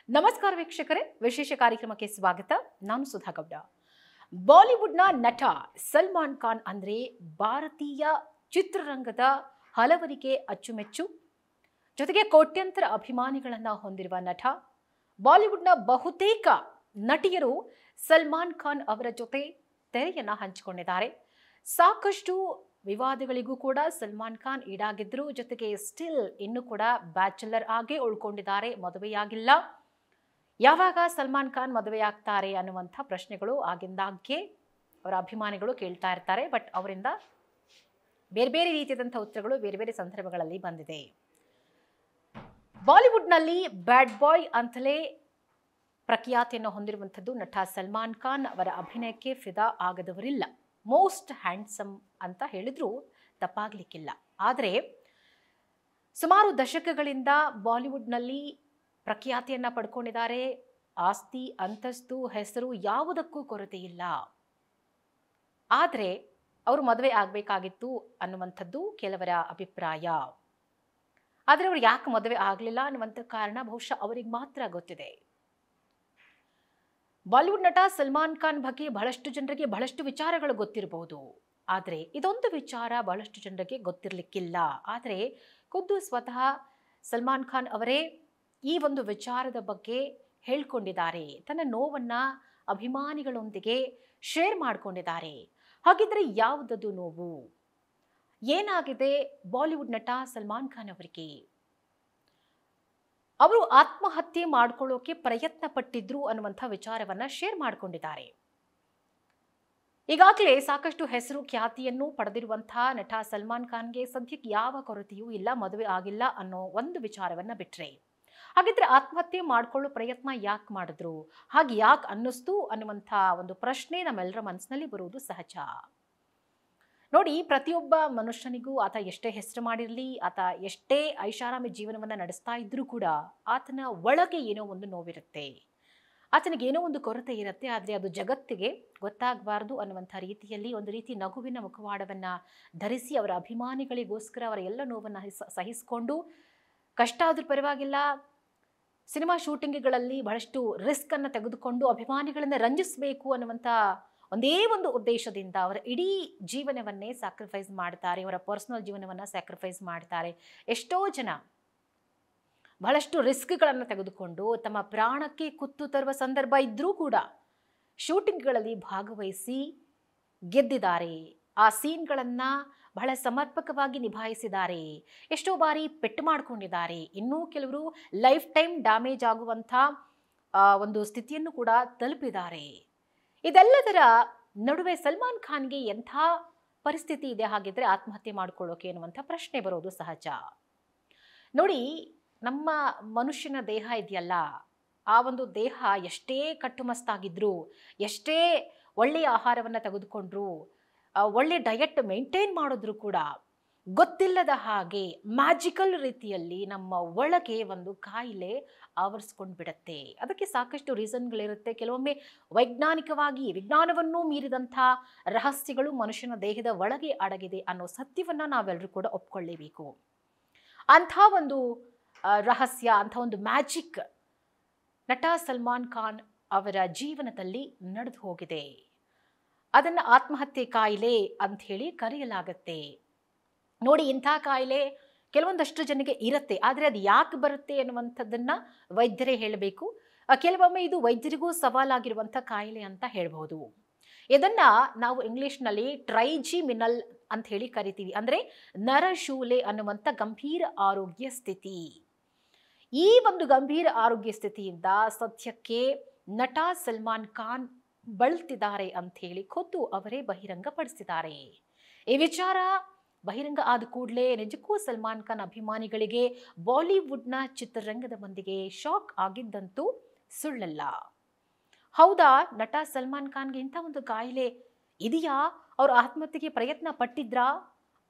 ನಮಸ್ಕಾರ ವೀಕ್ಷಕರೇ, ವಿಶೇಷ ಕಾರ್ಯಕ್ರಮಕ್ಕೆ ಸ್ವಾಗತ. ನಾನು ಸುಧಾ ಗೌಡ. ಬಾಲಿವುಡ್ನ ನಟ ಸಲ್ಮಾನ್ ಖಾನ್ ಅಂದ್ರೆ ಭಾರತೀಯ ಚಿತ್ರರಂಗದ ಹಲವರಿಗೆ ಅಚ್ಚುಮೆಚ್ಚು, ಜೊತೆಗೆ ಕೋಟ್ಯಂತರ ಅಭಿಮಾನಿಗಳನ್ನ ಹೊಂದಿರುವ ನಟ. ಬಾಲಿವುಡ್ನ ಬಹುತೇಕ ನಟಿಯರು ಸಲ್ಮಾನ್ ಖಾನ್ ಅವರ ಜೊತೆ ತೆರೆಯನ್ನ ಹಂಚಿಕೊಂಡಿದ್ದಾರೆ. ಸಾಕಷ್ಟು ವಿವಾದಗಳಿಗೂ ಕೂಡ ಸಲ್ಮಾನ್ ಖಾನ್ ಈಡಾಗಿದ್ರು. ಜೊತೆಗೆ ಸ್ಟಿಲ್ ಇನ್ನು ಕೂಡ ಬ್ಯಾಚುಲರ್ ಆಗೇ ಉಳ್ಕೊಂಡಿದ್ದಾರೆ, ಮದುವೆಯಾಗಿಲ್ಲ. ಯಾವಾಗ ಸಲ್ಮಾನ್ ಖಾನ್ ಮದುವೆಯಾಗ್ತಾರೆ ಅನ್ನುವಂಥ ಪ್ರಶ್ನೆಗಳು ಆಗಿಂದಾಗ್ಗೆ ಅವರ ಅಭಿಮಾನಿಗಳು ಕೇಳ್ತಾ ಇರ್ತಾರೆ. ಬಟ್ ಅವರಿಂದ ಬೇರೆ ಬೇರೆ ರೀತಿಯಾದಂಥ ಉತ್ತರಗಳು ಬೇರೆ ಬೇರೆ ಸಂದರ್ಭಗಳಲ್ಲಿ ಬಂದಿದೆ. ಬಾಲಿವುಡ್ನಲ್ಲಿ ಬ್ಯಾಡ್ ಬಾಯ್ ಅಂತಲೇ ಪ್ರಖ್ಯಾತಿಯನ್ನು ಹೊಂದಿರುವಂಥದ್ದು ನಟ ಸಲ್ಮಾನ್ ಖಾನ್. ಅವರ ಅಭಿನಯಕ್ಕೆ ಫಿದಾ ಆಗದವರಿಲ್ಲ. ಮೋಸ್ಟ್ ಹ್ಯಾಂಡ್ಸಮ್ ಅಂತ ಹೇಳಿದ್ರು ತಪ್ಪಾಗ್ಲಿಕ್ಕಿಲ್ಲ. ಆದರೆ ಸುಮಾರು ದಶಕಗಳಿಂದ ಬಾಲಿವುಡ್ನಲ್ಲಿ ಪ್ರಖ್ಯಾತಿಯನ್ನ ಪಡ್ಕೊಂಡಿದ್ದಾರೆ. ಆಸ್ತಿ, ಅಂತಸ್ತು, ಹೆಸರು ಯಾವುದಕ್ಕೂ ಕೊರತೆ ಇಲ್ಲ. ಆದರೆ ಅವರು ಮದುವೆ ಆಗಬೇಕಾಗಿತ್ತು ಅನ್ನುವಂಥದ್ದು ಕೆಲವರ ಅಭಿಪ್ರಾಯ. ಆದರೆ ಅವ್ರು ಯಾಕೆ ಮದುವೆ ಆಗಲಿಲ್ಲ ಅನ್ನುವಂಥ ಕಾರಣ ಬಹುಶಃ ಅವರಿಗೆ ಮಾತ್ರ ಗೊತ್ತಿದೆ. ಬಾಲಿವುಡ್ ನಟ ಸಲ್ಮಾನ್ ಖಾನ್ ಬಗ್ಗೆ ಬಹಳಷ್ಟು ಜನರಿಗೆ ಬಹಳಷ್ಟು ವಿಚಾರಗಳು ಗೊತ್ತಿರಬಹುದು. ಆದರೆ ಇದೊಂದು ವಿಚಾರ ಬಹಳಷ್ಟು ಜನರಿಗೆ ಗೊತ್ತಿರಲಿಕ್ಕಿಲ್ಲ. ಆದರೆ ಖುದ್ದು ಸ್ವತಃ ಸಲ್ಮಾನ್ ಖಾನ್ ಅವರೇ ಈ ಒಂದು ವಿಚಾರದ ಬಗ್ಗೆ ಹೇಳ್ಕೊಂಡಿದ್ದಾರೆ. ತನ್ನ ನೋವನ್ನ ಅಭಿಮಾನಿಗಳೊಂದಿಗೆ ಶೇರ್ ಮಾಡಿಕೊಂಡಿದ್ದಾರೆ. ಹಾಗಿದ್ರೆ ಯಾವುದದು ನೋವು? ಏನಾಗಿದೆ ಬಾಲಿವುಡ್ ನಟ ಸಲ್ಮಾನ್ ಖಾನ್ ಅವರಿಗೆ? ಅವರು ಆತ್ಮಹತ್ಯೆ ಮಾಡ್ಕೊಳ್ಳೋಕೆ ಪ್ರಯತ್ನ ಪಟ್ಟಿದ್ರು ಅನ್ನುವಂಥ ವಿಚಾರವನ್ನ ಶೇರ್ ಮಾಡಿಕೊಂಡಿದ್ದಾರೆ. ಈಗಾಗಲೇ ಸಾಕಷ್ಟು ಹೆಸರು ಖ್ಯಾತಿಯನ್ನು ಪಡೆದಿರುವಂತಹ ನಟ ಸಲ್ಮಾನ್ ಖಾನ್ಗೆ ಸದ್ಯಕ್ಕೆ ಯಾವ ಕೊರತೆಯೂ ಇಲ್ಲ, ಮದುವೆ ಆಗಿಲ್ಲ ಅನ್ನೋ ಒಂದು ವಿಚಾರವನ್ನ ಬಿಟ್ರೆ. ಹಾಗಿದ್ರೆ ಆತ್ಮಹತ್ಯೆ ಮಾಡ್ಕೊಳ್ಳೋ ಪ್ರಯತ್ನ ಯಾಕೆ ಮಾಡಿದ್ರು, ಹಾಗೆ ಯಾಕೆ ಅನ್ನಿಸ್ತು ಅನ್ನುವಂಥ ಒಂದು ಪ್ರಶ್ನೆ ನಮ್ಮೆಲ್ಲರ ಮನಸ್ಸಿನಲ್ಲಿ ಬರುವುದು ಸಹಜ. ನೋಡಿ, ಪ್ರತಿಯೊಬ್ಬ ಮನುಷ್ಯನಿಗೂ ಆತ ಎಷ್ಟೇ ಹೆಸರು ಮಾಡಿರಲಿ, ಆತ ಎಷ್ಟೇ ಐಷಾರಾಮಿ ಜೀವನವನ್ನ ನಡೆಸ್ತಾ ಇದ್ರೂ ಕೂಡ ಆತನ ಒಳಗೆ ಏನೋ ಒಂದು ನೋವಿರುತ್ತೆ, ಆತನಿಗೆ ಏನೋ ಒಂದು ಕೊರತೆ ಇರುತ್ತೆ. ಆದರೆ ಅದು ಜಗತ್ತಿಗೆ ಗೊತ್ತಾಗಬಾರ್ದು ಅನ್ನುವಂಥ ರೀತಿಯಲ್ಲಿ ಒಂದು ರೀತಿ ನಗುವಿನ ಮುಖವಾಡವನ್ನ ಧರಿಸಿ ಅವರ ಅಭಿಮಾನಿಗಳಿಗೋಸ್ಕರ ಅವರ ಎಲ್ಲ ನೋವನ್ನು ಸಹಿಸಿಕೊಂಡು, ಕಷ್ಟ ಆದ್ರೂ ಪರವಾಗಿಲ್ಲ, ಸಿನಿಮಾ ಶೂಟಿಂಗ್ಗಳಲ್ಲಿ ಬಹಳಷ್ಟು ರಿಸ್ಕ್ ಅನ್ನು ತೆಗೆದುಕೊಂಡು ಅಭಿಮಾನಿಗಳನ್ನ ರಂಜಿಸಬೇಕು ಅನ್ನುವಂಥ ಒಂದೇ ಒಂದು ಉದ್ದೇಶದಿಂದ ಅವರ ಇಡೀ ಜೀವನವನ್ನೇ ಸ್ಯಾಕ್ರಿಫೈಸ್ ಮಾಡ್ತಾರೆ. ಅವರ ಪರ್ಸನಲ್ ಜೀವನವನ್ನ ಸ್ಯಾಕ್ರಿಫೈಸ್ ಮಾಡ್ತಾರೆ. ಎಷ್ಟೋ ಜನ ಬಹಳಷ್ಟು ರಿಸ್ಕ್ಗಳನ್ನು ತೆಗೆದುಕೊಂಡು ತಮ್ಮ ಪ್ರಾಣಕ್ಕೆ ಕುತ್ತು ತರುವ ಸಂದರ್ಭ ಇದ್ರೂ ಕೂಡ ಶೂಟಿಂಗ್ಗಳಲ್ಲಿ ಭಾಗವಹಿಸಿ ಗೆದ್ದಿದ್ದಾರೆ. ಆ ಸೀನ್ಗಳನ್ನ ಬಹಳ ಸಮರ್ಪಕವಾಗಿ ನಿಭಾಯಿಸಿದ್ದಾರೆ. ಎಷ್ಟೋ ಬಾರಿ ಪೆಟ್ಟು ಮಾಡಿಕೊಂಡಿದ್ದಾರೆ. ಇನ್ನೂ ಕೆಲವರು ಲೈಫ್ ಟೈಮ್ ಡ್ಯಾಮೇಜ್ ಆಗುವಂಥ ಒಂದು ಸ್ಥಿತಿಯನ್ನು ಕೂಡ ತಲುಪಿದ್ದಾರೆ. ಇದೆಲ್ಲದರ ನಡುವೆ ಸಲ್ಮಾನ್ ಖಾನ್ಗೆ ಎಂಥ ಪರಿಸ್ಥಿತಿ ಇದೆ ಹಾಗಿದ್ರೆ ಆತ್ಮಹತ್ಯೆ ಮಾಡ್ಕೊಳ್ಳೋಕೆ ಅನ್ನುವಂಥ ಪ್ರಶ್ನೆ ಬರೋದು ಸಹಜ. ನೋಡಿ, ನಮ್ಮ ಮನುಷ್ಯನ ದೇಹ ಇದೆಯಲ್ಲ, ಆ ಒಂದು ದೇಹ ಎಷ್ಟೇ ಕಟ್ಟುಮಸ್ತಾಗಿದ್ರು, ಎಷ್ಟೇ ಒಳ್ಳೆಯ ಆಹಾರವನ್ನು ತೆಗೆದುಕೊಂಡ್ರು, ಒಳ್ಳೆ ಡಯಟ್ ಮೇಂಟೈನ್ ಮಾಡಿದ್ರು ಕೂಡ ಗೊತ್ತಿಲ್ಲದ ಹಾಗೆ ಮ್ಯಾಜಿಕಲ್ ರೀತಿಯಲ್ಲಿ ನಮ್ಮ ಒಳಗೆ ಒಂದು ಕಾಯಿಲೆ ಆವರಿಸ್ಕೊಂಡು ಬಿಡುತ್ತೆ. ಅದಕ್ಕೆ ಸಾಕಷ್ಟು ರೀಸನ್ಗಳಿರುತ್ತೆ. ಕೆಲವೊಮ್ಮೆ ವೈಜ್ಞಾನಿಕವಾಗಿ ವಿಜ್ಞಾನವನ್ನೂ ಮೀರಿದಂಥ ರಹಸ್ಯಗಳು ಮನುಷ್ಯನ ದೇಹದ ಒಳಗೆ ಅಡಗಿದೆ ಅನ್ನೋ ಸತ್ಯವನ್ನ ನಾವೆಲ್ಲರೂ ಕೂಡ ಒಪ್ಕೊಳ್ಳೇಬೇಕು. ಅಂಥ ಒಂದು ರಹಸ್ಯ, ಅಂಥ ಒಂದು ಮ್ಯಾಜಿಕ್ ನಟ ಸಲ್ಮಾನ್ ಖಾನ್ ಅವರ ಜೀವನದಲ್ಲಿ ನಡೆದು ಹೋಗಿದೆ. ಅದನ್ನು ಆತ್ಮಹತ್ಯೆ ಕಾಯಿಲೆ ಅಂತ ಹೇಳಿ ಕರೆಯಲಾಗತ್ತೆ. ನೋಡಿ, ಇಂಥ ಕಾಯಿಲೆ ಕೆಲವೊಂದಷ್ಟು ಜನಕ್ಕೆ ಇರುತ್ತೆ. ಆದರೆ ಅದು ಯಾಕೆ ಬರುತ್ತೆ ಅನ್ನುವಂಥದ್ದನ್ನ ವೈದ್ಯರೇ ಹೇಳಬೇಕು. ಕೆಲವೊಮ್ಮೆ ಇದು ವೈದ್ಯರಿಗೂ ಸವಾಲಾಗಿರುವಂಥ ಕಾಯಿಲೆ ಅಂತ ಹೇಳ್ಬೋದು. ಇದನ್ನ ನಾವು ಇಂಗ್ಲಿಷ್ನಲ್ಲಿ ಟ್ರೈಜಿಮಿನಲ್ ಅಂತ ಹೇಳಿ ಕರಿತೀವಿ. ಅಂದ್ರೆ ನರಶೂಲೆ ಅನ್ನುವಂಥ ಗಂಭೀರ ಆರೋಗ್ಯ ಸ್ಥಿತಿ. ಈ ಒಂದು ಗಂಭೀರ ಆರೋಗ್ಯ ಸ್ಥಿತಿಯಿಂದ ಸದ್ಯಕ್ಕೆ ನಟ ಸಲ್ಮಾನ್ ಖಾನ್ ಬಳಲ್ತಿದ್ದಾರೆ ಅಂತ ಹೇಳಿ ಖುದ್ದು ಅವರೇ ಬಹಿರಂಗಪಡಿಸಿದ್ದಾರೆ. ಈ ವಿಚಾರ ಬಹಿರಂಗ ಆದ ಕೂಡಲೇ ನಿಜಕ್ಕೂ ಸಲ್ಮಾನ್ ಖಾನ್ ಅಭಿಮಾನಿಗಳಿಗೆ ಬಾಲಿವುಡ್ನ ಚಿತ್ರರಂಗದ ಮಂದಿಗೆ ಶಾಕ್ ಆಗಿದ್ದಂತೂ ಸುಳ್ಳಲ್ಲ. ಹೌದಾ, ನಟ ಸಲ್ಮಾನ್ ಖಾನ್ಗೆ ಇಂಥ ಒಂದು ಕಾಯಿಲೆ ಇದೆಯಾ, ಅವರು ಆತ್ಮಹತ್ಯೆಗೆ ಪ್ರಯತ್ನ ಪಟ್ಟಿದ್ರಾ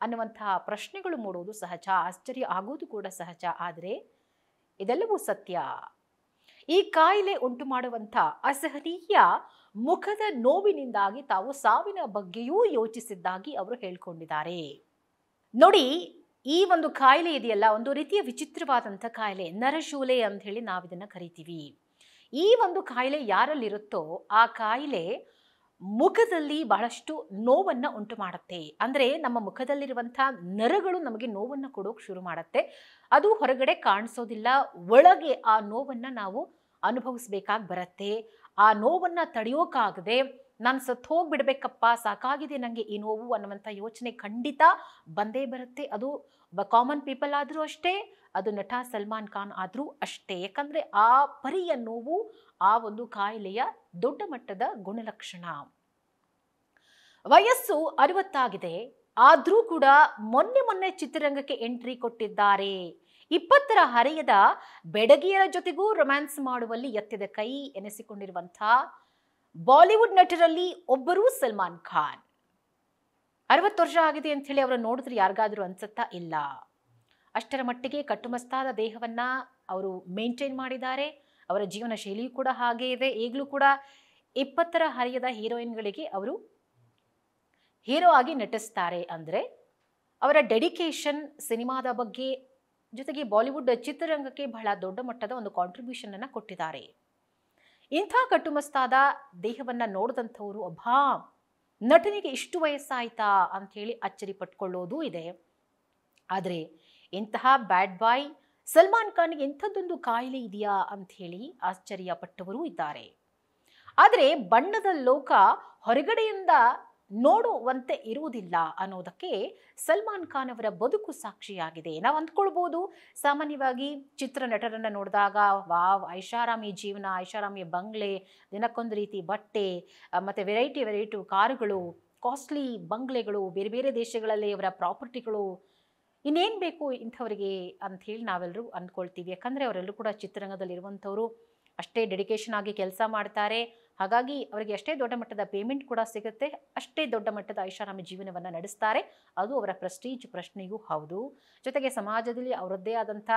ಅನ್ನುವಂತಹ ಪ್ರಶ್ನೆಗಳು ಮೂಡುವುದು ಸಹಜ, ಆಶ್ಚರ್ಯ ಆಗೋದು ಕೂಡ ಸಹಜ. ಆದರೆ ಇದೆಲ್ಲವೂ ಸತ್ಯ. ಈ ಕಾಯಿಲೆ ಉಂಟು ಮಾಡುವಂಥ ಅಸಹನೀಯ ಮುಖದ ನೋವಿನಿಂದಾಗಿ ತಾವು ಸಾವಿನ ಬಗ್ಗೆಯೂ ಯೋಚಿಸಿದ್ದಾಗಿ ಅವರು ಹೇಳ್ಕೊಂಡಿದ್ದಾರೆ. ನೋಡಿ, ಈ ಒಂದು ಕಾಯಿಲೆ ಇದೆಯಲ್ಲ, ಒಂದು ರೀತಿಯ ವಿಚಿತ್ರವಾದಂಥ ಕಾಯಿಲೆ, ನರಶೂಲೆ ಅಂತ ಹೇಳಿ ನಾವು ಇದನ್ನ ಕರಿತೀವಿ. ಈ ಒಂದು ಕಾಯಿಲೆ ಯಾರಲ್ಲಿರುತ್ತೋ ಆ ಕಾಯಿಲೆ ಮುಖದಲ್ಲಿ ಬಹಳಷ್ಟು ನೋವನ್ನ ಉಂಟು ಮಾಡುತ್ತೆ. ಅಂದ್ರೆ ನಮ್ಮ ಮುಖದಲ್ಲಿರುವಂತಹ ನರಗಳು ನಮಗೆ ನೋವನ್ನ ಕೊಡೋಕೆ ಶುರು ಮಾಡುತ್ತೆ. ಅದು ಹೊರಗಡೆ ಕಾಣಿಸೋದಿಲ್ಲ, ಒಳಗೆ ಆ ನೋವನ್ನ ನಾವು ಅನುಭವಿಸ್ಬೇಕಾಗಿ ಬರುತ್ತೆ. ಆ ನೋವನ್ನ ತಡೆಯೋಕ್ಕಾಗದೆ ನಾನು ಸತ್ತು ಹೋಗ್ಬಿಡ್ಬೇಕಪ್ಪ, ಸಾಕಾಗಿದೆ ನನಗೆ ಈ ನೋವು ಅನ್ನುವಂಥ ಯೋಚನೆ ಖಂಡಿತ ಬಂದೇ ಬರುತ್ತೆ. ಅದು ಕಾಮನ್ ಪೀಪಲ್ ಆದರೂ ಅಷ್ಟೇ, ಅದು ನಟ ಸಲ್ಮಾನ್ ಖಾನ್ ಆದರೂ ಅಷ್ಟೇ. ಯಾಕಂದ್ರೆ ಆ ಪರಿಯ ನೋವು ಆ ಒಂದು ಕಾಯಿಲೆಯ ದೊಡ್ಡ ಮಟ್ಟದ ಗುಣಲಕ್ಷಣ. ವಯಸ್ಸು 60 ಆಗಿದೆ, ಆದ್ರೂ ಕೂಡ ಮೊನ್ನೆ ಚಿತ್ರರಂಗಕ್ಕೆ ಎಂಟ್ರಿ ಕೊಟ್ಟಿದ್ದಾರೆ. 20ರ ಹರೆಯದ ಬೆಡಗಿಯರ ಜೊತೆಗೂ ರೊಮ್ಯಾನ್ಸ್ ಮಾಡುವಲ್ಲಿ ಎತ್ತಿದ ಕೈ ಎನಿಸಿಕೊಂಡಿರುವಂತಹ ಬಾಲಿವುಡ್ ನಟರಲ್ಲಿ ಒಬ್ಬರು ಸಲ್ಮಾನ್ ಖಾನ್. 60 ವರ್ಷ ಆಗಿದೆ ಅಂತ ಹೇಳಿ ಅವರ ನೋಡಿದ್ರೆ ಯಾರಿಗಾದ್ರೂ ಅನ್ಸುತ್ತಾ? ಇಲ್ಲ. ಅಷ್ಟರ ಮಟ್ಟಿಗೆ ಕಟ್ಟುಮಸ್ತಾದ ದೇಹವನ್ನ ಅವರು ಮೇಂಟೈನ್ ಮಾಡಿದ್ದಾರೆ. ಅವರ ಜೀವನ ಶೈಲಿಯೂ ಕೂಡ ಹಾಗೆ ಇದೆ. ಈಗಲೂ ಕೂಡ 20ರ ಹರೆಯದ ಹೀರೋಯಿನ್ಗಳಿಗೆ ಅವರು ಹೀರೋ ಆಗಿ ನಟಿಸ್ತಾರೆ. ಅಂದ್ರೆ ಅವರ ಡೆಡಿಕೇಶನ್ ಸಿನಿಮಾದ ಬಗ್ಗೆ, ಜೊತೆಗೆ ಬಾಲಿವುಡ್ ಚಿತ್ರರಂಗಕ್ಕೆ ಬಹಳ ದೊಡ್ಡ ಮಟ್ಟದ ಒಂದು ಕಾಂಟ್ರಿಬ್ಯೂಷನ್ ಅನ್ನ ಕೊಟ್ಟಿದ್ದಾರೆ. ಇಂಥ ಕಟ್ಟುಮಸ್ತಾದ ದೇಹವನ್ನ ನೋಡಿದಂಥವರು ಅಬ್ಬಾ, ನಟನಿಗೆ ಇಷ್ಟು ವಯಸ್ಸಾಯ್ತಾ ಅಂತ ಹೇಳಿ ಅಚ್ಚರಿ ಪಟ್ಕೊಳ್ಳೋದು ಇದೆ. ಆದರೆ ಇಂತಹ ಬ್ಯಾಡ್ ಬಾಯ್ ಸಲ್ಮಾನ್ ಖಾನ್ಗೆ ಇಂಥದ್ದೊಂದು ಕಾಯಿಲೆ ಇದೆಯಾ ಅಂತ ಹೇಳಿ ಆಶ್ಚರ್ಯ ಪಟ್ಟವರೂ ಇದ್ದಾರೆ. ಆದರೆ ಬಣ್ಣದ ಲೋಕ ಹೊರಗಡೆಯಿಂದ ನೋಡುವಂತೆ ಇರುವುದಿಲ್ಲ ಅನ್ನೋದಕ್ಕೆ ಸಲ್ಮಾನ್ ಖಾನ್ ಅವರ ಬದುಕು ಸಾಕ್ಷಿಯಾಗಿದೆ. ನಾವು ಅಂದ್ಕೊಳ್ಬಹುದು, ಸಾಮಾನ್ಯವಾಗಿ ಚಿತ್ರ ನಟರನ್ನ ನೋಡಿದಾಗ ವಾವ್, ಐಷಾರಾಮಿ ಜೀವನ, ಐಷಾರಾಮಿ ಬಂಗ್ಲೆ, ದಿನಕ್ಕೊಂದು ರೀತಿ ಬಟ್ಟೆ, ಮತ್ತೆ ವೆರೈಟಿ ಕಾರುಗಳು, ಕಾಸ್ಟ್ಲಿ ಬಂಗ್ಲೆಗಳು, ಬೇರೆ ಬೇರೆ ದೇಶಗಳಲ್ಲಿ ಅವರ ಪ್ರಾಪರ್ಟಿಗಳು, ಇನ್ನೇನು ಬೇಕು ಇಂಥವರಿಗೆ ಅಂತ ಹೇಳಿ ನಾವೆಲ್ಲರೂ ಅಂದ್ಕೊಳ್ತೀವಿ. ಯಾಕಂದರೆ ಅವರೆಲ್ಲರೂ ಕೂಡ ಚಿತ್ರರಂಗದಲ್ಲಿ ಇರುವಂಥವ್ರು, ಅಷ್ಟೇ ಡೆಡಿಕೇಶನ್ ಆಗಿ ಕೆಲಸ ಮಾಡ್ತಾರೆ. ಹಾಗಾಗಿ ಅವರಿಗೆ ಅಷ್ಟೇ ದೊಡ್ಡ ಮಟ್ಟದ ಪೇಮೆಂಟ್ ಕೂಡ ಸಿಗುತ್ತೆ, ಅಷ್ಟೇ ದೊಡ್ಡ ಮಟ್ಟದ ಐಷಾರಾಮಿ ಜೀವನವನ್ನು ನಡೆಸ್ತಾರೆ. ಅದು ಅವರ ಪ್ರೆಸ್ಟೀಜ್ ಪ್ರಶ್ನೆಯೂ ಹೌದು. ಜೊತೆಗೆ ಸಮಾಜದಲ್ಲಿ ಅವರದ್ದೇ ಆದಂಥ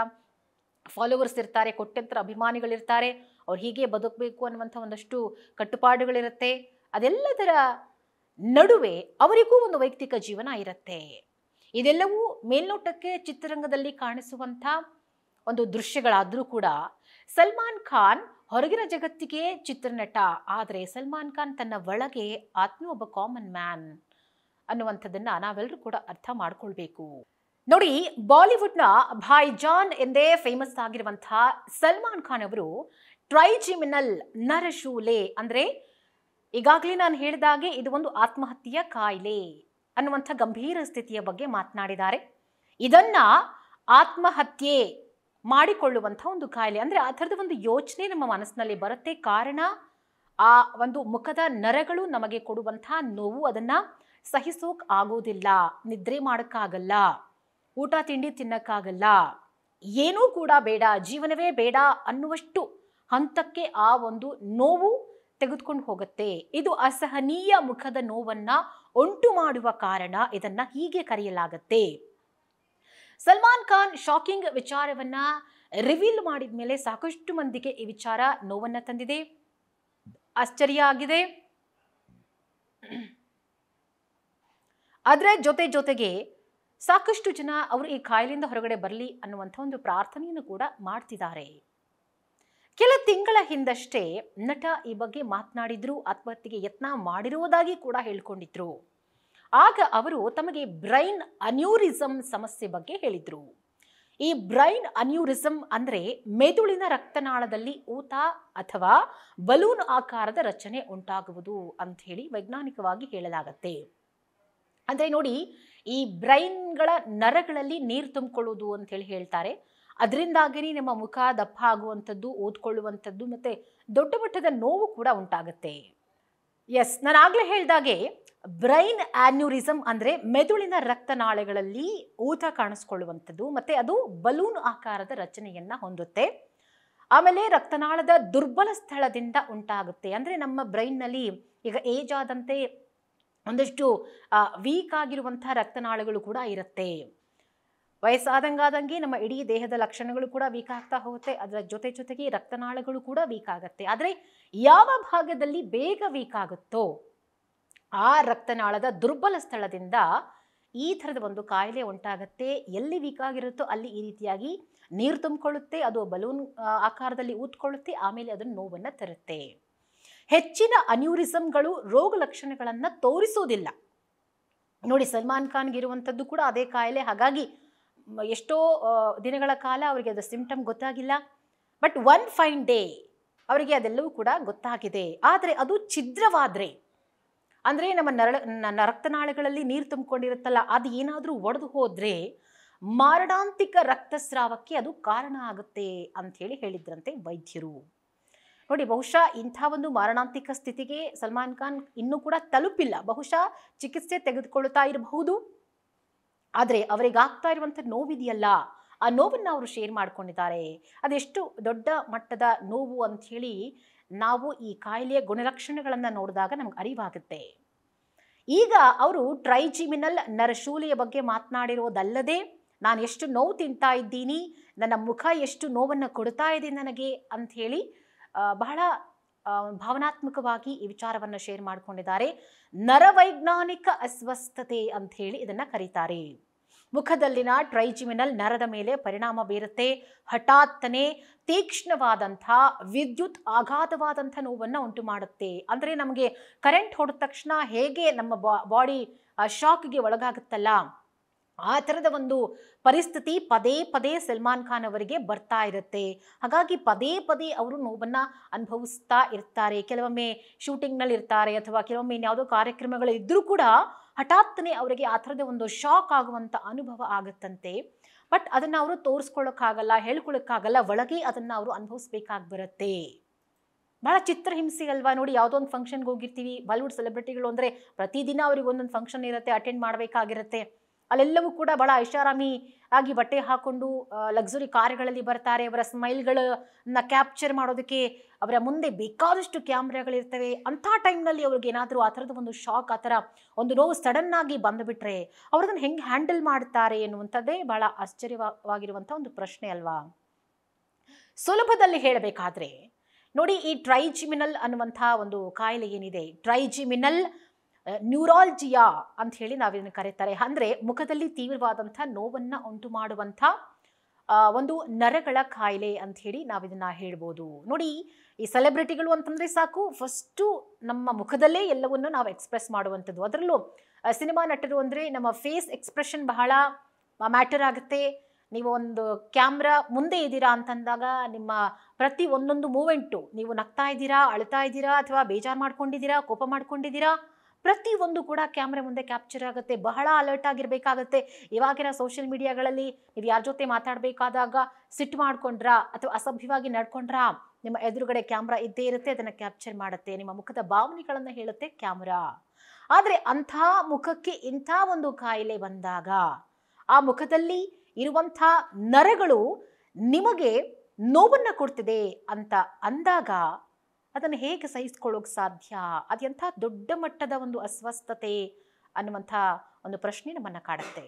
ಫಾಲೋವರ್ಸ್ ಇರ್ತಾರೆ, ಕೋಟ್ಯಂತರ ಅಭಿಮಾನಿಗಳಿರ್ತಾರೆ. ಅವ್ರು ಹೀಗೆ ಬದುಕಬೇಕು ಅನ್ನುವಂಥ ಒಂದಷ್ಟು ಕಟ್ಟುಪಾಡುಗಳಿರುತ್ತೆ. ಅದೆಲ್ಲದರ ನಡುವೆ ಅವರಿಗೂ ಒಂದು ವೈಯಕ್ತಿಕ ಜೀವನ ಇರುತ್ತೆ. ಇದೆಲ್ಲವೂ ಮೇಲ್ನೋಟಕ್ಕೆ ಚಿತ್ರರಂಗದಲ್ಲಿ ಕಾಣಿಸುವಂಥ ಒಂದು ದೃಶ್ಯಗಳಾದರೂ ಕೂಡ ಸಲ್ಮಾನ್ ಖಾನ್ ಹೊರಗಿನ ಜಗತ್ತಿಗೆ ಚಿತ್ರನಟ, ಆದರೆ ಸಲ್ಮಾನ್ ಖಾನ್ ತನ್ನ ಒಳಗೆ ಆತ್ಮ ಒಬ್ಬ ಕಾಮನ್ ಮ್ಯಾನ್ ಅನ್ನುವಂಥದ್ದನ್ನ ನಾವೆಲ್ಲರೂ ಕೂಡ ಅರ್ಥ ಮಾಡ್ಕೊಳ್ಬೇಕು. ನೋಡಿ, ಬಾಲಿವುಡ್ನ ಭಾಯ್ಜಾನ್ ಎಂದೇ ಫೇಮಸ್ ಆಗಿರುವಂತಹ ಸಲ್ಮಾನ್ ಖಾನ್ ಅವರು ಟ್ರೈಜಿಮಿನಲ್ ನರಶೂಲೆ ಅಂದ್ರೆ ಈಗಾಗಲೇ ನಾನು ಹೇಳಿದಾಗೆ ಇದು ಒಂದು ಆತ್ಮಹತ್ಯೆಯ ಕಾಯಿಲೆ ಅನ್ನುವಂಥ ಗಂಭೀರ ಸ್ಥಿತಿಯ ಬಗ್ಗೆ ಮಾತನಾಡಿದ್ದಾರೆ. ಇದನ್ನ ಆತ್ಮಹತ್ಯೆ ಮಾಡಿಕೊಳ್ಳುವಂಥ ಒಂದು ಕಾಯಿಲೆ, ಅಂದ್ರೆ ಆ ಥರದ ಒಂದು ಯೋಚನೆ ನಮ್ಮ ಮನಸ್ಸಿನಲ್ಲಿ ಬರುತ್ತೆ. ಕಾರಣ ಆ ಒಂದು ಮುಖದ ನರಗಳು ನಮಗೆ ಕೊಡುವಂತಹ ನೋವು, ಅದನ್ನ ಸಹಿಸೋಕ್ ಆಗೋದಿಲ್ಲ, ನಿದ್ರೆ ಮಾಡೋಕ್ಕಾಗಲ್ಲ, ಊಟ ತಿಂಡಿ ತಿನ್ನಕ್ಕಾಗಲ್ಲ, ಏನೂ ಕೂಡ ಬೇಡ, ಜೀವನವೇ ಬೇಡ ಅನ್ನುವಷ್ಟು ಹಂತಕ್ಕೆ ಆ ಒಂದು ನೋವು ತೆಗೆದುಕೊಂಡು ಹೋಗುತ್ತೆ. ಇದು ಅಸಹನೀಯ ಮುಖದ ನೋವನ್ನ ಉಂಟು ಮಾಡುವ ಕಾರಣ ಇದನ್ನ ಹೀಗೆ ಕರೆಯಲಾಗುತ್ತೆ. ಸಲ್ಮಾನ್ ಖಾನ್ ಶಾಕಿಂಗ್ ವಿಚಾರವನ್ನ ರಿವೀಲ್ ಮಾಡಿದ ಮೇಲೆ ಸಾಕಷ್ಟು ಮಂದಿಗೆ ಈ ವಿಚಾರ ನೋವನ್ನ ತಂದಿದೆ, ಆಶ್ಚರ್ಯ ಆಗಿದೆ. ಅದರ ಜೊತೆಗೆ ಸಾಕಷ್ಟು ಜನ ಅವರು ಈ ಕಾಯಿಲೆಯಿಂದ ಹೊರಗಡೆ ಬರಲಿ ಅನ್ನುವಂಥ ಒಂದು ಪ್ರಾರ್ಥನೆಯನ್ನು ಕೂಡ ಮಾಡ್ತಿದ್ದಾರೆ. ಕೆಲ ತಿಂಗಳ ಹಿಂದಷ್ಟೇ ನಟ ಈ ಬಗ್ಗೆ ಮಾತನಾಡಿದ್ರು, ಆತ್ಮಹತ್ಯೆಗೆ ಯತ್ನ ಮಾಡಿರುವುದಾಗಿ ಕೂಡ ಹೇಳ್ಕೊಂಡಿದ್ರು. ಆಗ ಅವರು ತಮಗೆ ಬ್ರೈನ್ ಅನ್ಯೂರಿಸಮ್ ಸಮಸ್ಯೆ ಬಗ್ಗೆ ಹೇಳಿದ್ರು. ಈ ಬ್ರೈನ್ ಅನ್ಯೂರಿಸಮ್ ಅಂದ್ರೆ ಮೆದುಳಿನ ರಕ್ತನಾಳದಲ್ಲಿ ಊತ ಅಥವಾ ಬಲೂನ್ ಆಕಾರದ ರಚನೆ ಉಂಟಾಗುವುದು ಅಂತ ಹೇಳಿ ವೈಜ್ಞಾನಿಕವಾಗಿ ಹೇಳಲಾಗತ್ತೆ. ಅಂದ್ರೆ ನೋಡಿ, ಈ ಬ್ರೈನ್ಗಳ ನರಗಳಲ್ಲಿ ನೀರು ತುಂಬಿಕೊಳ್ಳುವುದು ಅಂತ ಹೇಳಿ ಹೇಳ್ತಾರೆ. ಅದರಿಂದಾಗಿ ನಮ್ಮ ಮುಖ ದಪ್ಪ ಆಗುವಂಥದ್ದು, ಓದ್ಕೊಳ್ಳುವಂಥದ್ದು, ಮತ್ತೆ ದೊಡ್ಡ ಮಟ್ಟದ ನೋವು ಕೂಡ ಉಂಟಾಗುತ್ತೆ. ಎಸ್, ನಾನು ಆಗ್ಲೇ ಹೇಳ್ದಾಗೆ ಬ್ರೈನ್ ಆನ್ಯೂರಿಸಮ್ ಅಂದ್ರೆ ಮೆದುಳಿನ ರಕ್ತನಾಳಗಳಲ್ಲಿ ಊತ ಕಾಣಿಸ್ಕೊಳ್ಳುವಂಥದ್ದು, ಮತ್ತೆ ಅದು ಬಲೂನ್ ಆಕಾರದ ರಚನೆಯನ್ನ ಹೊಂದುತ್ತೆ. ಆಮೇಲೆ ರಕ್ತನಾಳದ ದುರ್ಬಲ ಸ್ಥಳದಿಂದ ಉಂಟಾಗುತ್ತೆ. ಅಂದ್ರೆ ನಮ್ಮ ಬ್ರೈನ್ನಲ್ಲಿ ಈಗ ಏಜ್ ಆದಂತೆ ಒಂದಷ್ಟು ವೀಕ್ ಆಗಿರುವಂತಹ ರಕ್ತನಾಳಗಳು ಕೂಡ ಇರುತ್ತೆ. ವಯಸ್ಸಾದಂಗಾದಂಗೆ ನಮ್ಮ ಇಡೀ ದೇಹದ ಲಕ್ಷಣಗಳು ಕೂಡ ವೀಕ್ ಆಗ್ತಾ ಹೋಗುತ್ತೆ. ಅದರ ಜೊತೆಗೆ ರಕ್ತನಾಳಗಳು ಕೂಡ ವೀಕ್ ಆಗುತ್ತೆ. ಆದರೆ ಯಾವ ಭಾಗದಲ್ಲಿ ಬೇಗ ವೀಕ್ ಆಗುತ್ತೋ ಆ ರಕ್ತನಾಳದ ದುರ್ಬಲ ಸ್ಥಳದಿಂದ ಈ ಥರದ ಒಂದು ಕಾಯಿಲೆ ಉಂಟಾಗತ್ತೆ. ಎಲ್ಲಿ ವೀಕ್ ಆಗಿರುತ್ತೋ ಅಲ್ಲಿ ಈ ರೀತಿಯಾಗಿ ನೀರು ತುಂಬಿಕೊಳ್ಳುತ್ತೆ, ಅದು ಬಲೂನ್ ಆಕಾರದಲ್ಲಿ ಊದ್ಕೊಳ್ಳುತ್ತೆ, ಆಮೇಲೆ ಅದನ್ನು ನೋವನ್ನು ತರುತ್ತೆ. ಹೆಚ್ಚಿನ ಅನ್ಯೂರಿಸಮ್ಗಳು ರೋಗ ಲಕ್ಷಣಗಳನ್ನು ತೋರಿಸೋದಿಲ್ಲ. ನೋಡಿ, ಸಲ್ಮಾನ್ ಖಾನ್ಗೆ ಇರುವಂಥದ್ದು ಕೂಡ ಅದೇ ಕಾಯಿಲೆ. ಹಾಗಾಗಿ ಎಷ್ಟೋ ದಿನಗಳ ಕಾಲ ಅವರಿಗೆ ಅದು ಸಿಂಪ್ಟಮ್ ಗೊತ್ತಾಗಿಲ್ಲ. ಬಟ್ ಒನ್ ಫೈನ್ ಡೇ ಅವರಿಗೆ ಅದೆಲ್ಲವೂ ಕೂಡ ಗೊತ್ತಾಗಿದೆ. ಆದರೆ ಅದು ಛಿದ್ರವಾದರೆ, ಅಂದರೆ ನಮ್ಮ ರಕ್ತನಾಳಗಳಲ್ಲಿ ನೀರು ತುಂಬಿಕೊಂಡಿರುತ್ತಲ್ಲ, ಅದು ಏನಾದರೂ ಒಡೆದು ಹೋದರೆ ಮಾರಣಾಂತಿಕ ರಕ್ತಸ್ರಾವಕ್ಕೆ ಅದು ಕಾರಣ ಆಗುತ್ತೆ ಅಂಥೇಳಿ ಹೇಳಿದ್ರಂತೆ ವೈದ್ಯರು. ನೋಡಿ, ಬಹುಶಃ ಇಂಥ ಒಂದು ಮಾರಣಾಂತಿಕ ಸ್ಥಿತಿಗೆ ಸಲ್ಮಾನ್ ಖಾನ್ ಇನ್ನೂ ಕೂಡ ತಲುಪಿಲ್ಲ. ಬಹುಶಃ ಚಿಕಿತ್ಸೆ ತೆಗೆದುಕೊಳ್ತಾ ಇರಬಹುದು. ಆದರೆ ಅವರಿಗೆ ಆಗ್ತಾ ಇರುವಂಥ ನೋವಿದೆಯಲ್ಲ, ಆ ನೋವನ್ನು ಅವರು ಶೇರ್ ಮಾಡ್ಕೊಂಡಿದ್ದಾರೆ. ಅದೆಷ್ಟು ದೊಡ್ಡ ಮಟ್ಟದ ನೋವು ಅಂಥೇಳಿ ನಾವು ಈ ಕಾಯಿಲೆಯ ಗುಣಲಕ್ಷಣಗಳನ್ನು ನೋಡಿದಾಗ ನಮ್ಗೆ ಅರಿವಾಗುತ್ತೆ. ಈಗ ಅವರು ಟ್ರೈಜಿಮಿನಲ್ ನರಶೂಲೆಯ ಬಗ್ಗೆ ಮಾತನಾಡಿರೋದಲ್ಲದೆ, ನಾನು ಎಷ್ಟು ನೋವು ತಿಂತಾ ಇದ್ದೀನಿ, ನನ್ನ ಮುಖ ಎಷ್ಟು ನೋವನ್ನು ಕೊಡ್ತಾ ಇದೆ ನನಗೆ ಅಂಥೇಳಿ ಬಹಳ ಭಾವನಾತ್ಮಕವಾಗಿ ಈ ವಿಚಾರವನ್ನು ಶೇರ್ ಮಾಡಿಕೊಂಡಿದ್ದಾರೆ. ನರವೈಜ್ಞಾನಿಕ ಅಸ್ವಸ್ಥತೆ ಅಂಥೇಳಿ ಇದನ್ನು ಕರೀತಾರೆ. ಮುಖದಲ್ಲಿನ ಟ್ರೈಜಿಮಿನಲ್ ನರದ ಮೇಲೆ ಪರಿಣಾಮ ಬೀರುತ್ತೆ. ಹಠಾತ್ತನೆ ತೀಕ್ಷ್ಣವಾದಂಥ ವಿದ್ಯುತ್ ಆಘಾತವಾದಂಥ ನೋವನ್ನು ಉಂಟು ಮಾಡುತ್ತೆ. ಅಂದರೆ ನಮಗೆ ಕರೆಂಟ್ ಹೊಡೆದ ತಕ್ಷಣ ಹೇಗೆ ನಮ್ಮ ಬಾಡಿ ಶಾಕ್ಗೆ ಒಳಗಾಗುತ್ತಲ್ಲ, ಆ ಥರದ ಒಂದು ಪರಿಸ್ಥಿತಿ ಪದೇ ಪದೇ ಸಲ್ಮಾನ್ ಖಾನ್ ಅವರಿಗೆ ಬರ್ತಾ ಇರುತ್ತೆ. ಹಾಗಾಗಿ ಪದೇ ಪದೇ ಅವರು ನೋವನ್ನು ಅನುಭವಿಸ್ತಾ ಇರ್ತಾರೆ. ಕೆಲವೊಮ್ಮೆ ಶೂಟಿಂಗ್ನಲ್ಲಿ ಇರ್ತಾರೆ ಅಥವಾ ಕೆಲವೊಮ್ಮೆ ಇನ್ಯಾವುದೋ ಕಾರ್ಯಕ್ರಮಗಳು ಇದ್ದರೂ ಕೂಡ ಹಠಾತ್ತನೆ ಅವರಿಗೆ ಆ ಥರದ ಒಂದು ಶಾಕ್ ಆಗುವಂಥ ಅನುಭವ ಆಗುತ್ತಂತೆ. ಬಟ್ ಅದನ್ನು ಅವರು ತೋರಿಸ್ಕೊಳ್ಳೋಕ್ಕಾಗಲ್ಲ, ಹೇಳ್ಕೊಳ್ಳೋಕ್ಕಾಗಲ್ಲ, ಒಳಗೆ ಅದನ್ನು ಅವರು ಅನುಭವಿಸ್ಬೇಕಾಗಿ ಬರುತ್ತೆ. ಬಹಳ ಚಿತ್ರಹಿಂಸೆ ಅಲ್ವಾ? ನೋಡಿ, ಯಾವುದೋ ಒಂದು ಫಂಕ್ಷನ್ಗೆ ಹೋಗಿರ್ತೀವಿ, ಬಾಲಿವುಡ್ ಸೆಲೆಬ್ರಿಟಿಗಳು ಅಂದರೆ ಪ್ರತಿದಿನ ಅವ್ರಿಗೆ ಒಂದೊಂದು ಫಂಕ್ಷನ್ ಇರುತ್ತೆ, ಅಟೆಂಡ್ ಮಾಡಬೇಕಾಗಿರುತ್ತೆ. ಅಲ್ಲೆಲ್ಲವೂ ಕೂಡ ಬಹಳ ಐಷಾರಾಮಿ ಆಗಿ ಬಟ್ಟೆ ಹಾಕೊಂಡು ಲಕ್ಸುರಿ ಕಾರುಗಳಲ್ಲಿ ಬರ್ತಾರೆ. ಅವರ ಸ್ಮೈಲ್ಗಳನ್ನ ಕ್ಯಾಪ್ಚರ್ ಮಾಡೋದಕ್ಕೆ ಅವರ ಮುಂದೆ ಬೇಕಾದಷ್ಟು ಕ್ಯಾಮ್ರಾಗಳಿರ್ತವೆ. ಅಂಥ ಟೈಮ್ನಲ್ಲಿ ಅವ್ರಿಗೆ ಏನಾದರೂ ಆ ಥರದ ಒಂದು ಶಾಕ್, ಆ ಥರ ಒಂದು ನೋವು ಸಡನ್ ಆಗಿ ಬಂದುಬಿಟ್ರೆ ಅವ್ರದನ್ನು ಹೆಂಗೆ ಹ್ಯಾಂಡಲ್ ಮಾಡ್ತಾರೆ ಎನ್ನುವಂಥದ್ದೇ ಬಹಳ ಆಶ್ಚರ್ಯವಾಗಿರುವಂಥ ಒಂದು ಪ್ರಶ್ನೆ ಅಲ್ವಾ? ಸುಲಭದಲ್ಲಿ ಹೇಳಬೇಕಾದ್ರೆ ನೋಡಿ, ಈ ಟ್ರೈಜಿಮಿನಲ್ ಅನ್ನುವಂಥ ಒಂದು ಕಾಯಿಲೆ ಏನಿದೆ, ಟ್ರೈಜಿಮಿನಲ್ ನ್ಯೂರಾಲಜಿಯಾ ಅಂತ ಹೇಳಿ ನಾವಿದನ್ನು ಕರೀತಾರೆ. ಅಂದರೆ ಮುಖದಲ್ಲಿ ತೀವ್ರವಾದಂಥ ನೋವನ್ನು ಉಂಟು ಮಾಡುವಂಥ ಒಂದು ನರಗಳ ಕಾಯಿಲೆ ಅಂತ ಹೇಳಿ ನಾವಿದನ್ನು ಹೇಳ್ಬೋದು. ನೋಡಿ, ಈ ಸೆಲೆಬ್ರಿಟಿಗಳು ಅಂತಂದರೆ ಸಾಕು, ಫಸ್ಟು ನಮ್ಮ ಮುಖದಲ್ಲೇ ಎಲ್ಲವನ್ನು ನಾವು ಎಕ್ಸ್ಪ್ರೆಸ್ ಮಾಡುವಂಥದ್ದು. ಅದರಲ್ಲೂ ಸಿನಿಮಾ ನಟರು ಅಂದರೆ ನಮ್ಮ ಫೇಸ್ ಎಕ್ಸ್ಪ್ರೆಷನ್ ಬಹಳ ಮ್ಯಾಟರ್ ಆಗುತ್ತೆ. ನೀವು ಒಂದು ಕ್ಯಾಮ್ರಾ ಮುಂದೆ ಇದ್ದೀರಾ ಅಂತಂದಾಗ ನಿಮ್ಮ ಪ್ರತಿ ಒಂದೊಂದು ಮೂಮೆಂಟು, ನೀವು ನಗ್ತಾ ಇದ್ದೀರಾ, ಅಳ್ತಾ ಇದ್ದೀರಾ, ಅಥವಾ ಬೇಜಾರು ಮಾಡ್ಕೊಂಡಿದ್ದೀರಾ, ಕೋಪ ಮಾಡ್ಕೊಂಡಿದ್ದೀರಾ, ಪ್ರತಿಯೊಂದು ಕೂಡ ಕ್ಯಾಮ್ರಾ ಮುಂದೆ ಕ್ಯಾಪ್ಚರ್ ಆಗುತ್ತೆ. ಬಹಳ ಅಲರ್ಟ್ ಆಗಿರಬೇಕಾಗತ್ತೆ. ಇವಾಗಿನ ಸೋಷಿಯಲ್ ಮೀಡಿಯಾಗಳಲ್ಲಿ ನೀವು ಯಾರ ಜೊತೆ ಮಾತಾಡಬೇಕಾದಾಗ ಸಿಟ್ಟು ಮಾಡ್ಕೊಂಡ್ರಾ ಅಥವಾ ಅಸಭ್ಯವಾಗಿ ನಡ್ಕೊಂಡ್ರಾ, ನಿಮ್ಮ ಎದುರುಗಡೆ ಕ್ಯಾಮ್ರಾ ಇದ್ದೇ ಇರುತ್ತೆ, ಅದನ್ನು ಕ್ಯಾಪ್ಚರ್ ಮಾಡುತ್ತೆ. ನಿಮ್ಮ ಮುಖದ ಭಾವನೆಗಳನ್ನು ಹೇಳುತ್ತೆ ಕ್ಯಾಮ್ರಾ. ಆದರೆ ಅಂಥ ಮುಖಕ್ಕೆ ಇಂಥ ಒಂದು ಕಾಯಿಲೆ ಬಂದಾಗ, ಆ ಮುಖದಲ್ಲಿ ಇರುವಂಥ ನರಗಳು ನಿಮಗೆ ನೋವನ್ನು ಕೊಡ್ತಿದೆ ಅಂತ ಅಂದಾಗ ಅದನ್ನು ಹೇಗೆ ಸಹಿಸ್ಕೊಳ್ಳೋಕೆ ಸಾಧ್ಯ? ಅದೆಂಥ ದೊಡ್ಡ ಮಟ್ಟದ ಒಂದು ಅಸ್ವಸ್ಥತೆ ಅನ್ನುವಂಥ ಒಂದು ಪ್ರಶ್ನೆ ನಮ್ಮನ್ನು ಕಾಡುತ್ತೆ.